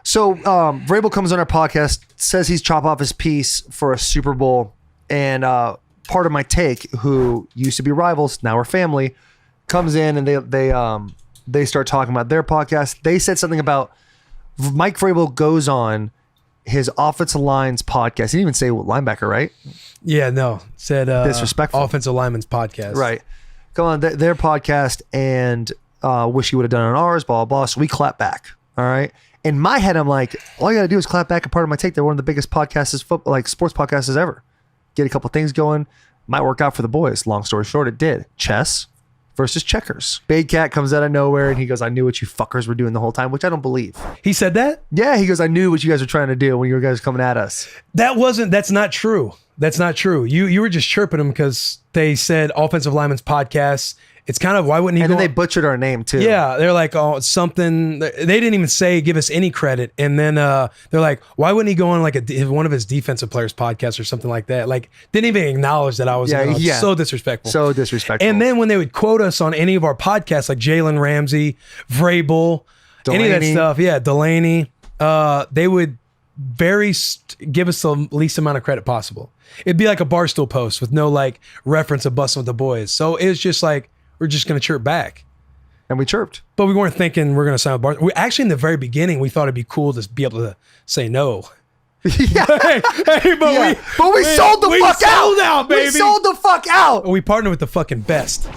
So Vrabel comes on our podcast, says he's chop off his piece for a Super Bowl, and part of my take, who used to be rivals, now we're family, comes in and they start talking about their podcast. They said something about Mike Vrabel goes on his offensive lines podcast. He didn't even say linebacker, right? Yeah, no. Said disrespectful. Offensive lineman's podcast. Right. Go on their podcast and wish you would have done it on ours, blah, blah, blah. So we clap back. All right. In my head, I'm like, all you got to do is clap back a part of my take. They're one of the biggest podcasts, sports podcasts ever. Get a couple things going. Might work out for the boys. Long story short, it did. Chess versus checkers. Big Cat comes out of nowhere and he goes, I knew what you fuckers were doing the whole time, which I don't believe. He said that? Yeah, he goes, I knew what you guys were trying to do when you guys were coming at us. That's not true. That's not true. You were just chirping them because they said offensive lineman's podcast. It's kind of, why wouldn't he And then they butchered our name too. Yeah, they're like, oh, something. They didn't even say, give us any credit. And then they're like, why wouldn't he go on like one of his defensive players' podcasts or something like that? Like, didn't even acknowledge that I was so disrespectful. So disrespectful. And then when they would quote us on any of our podcasts, like Jalen Ramsey, Vrabel, Delaney. any of that stuff, Delaney, they would give us the least amount of credit possible. It'd be like a Barstool post with no like reference of Bussin with the boys. So it was just like, we're just going to chirp back. And we chirped. But we weren't thinking we're going to sign with Barstool. We actually, in the very beginning, we thought it'd be cool to be able to say no. Yeah. But we sold the fuck out. We sold out, baby. We sold the fuck out. We partnered with the fucking best.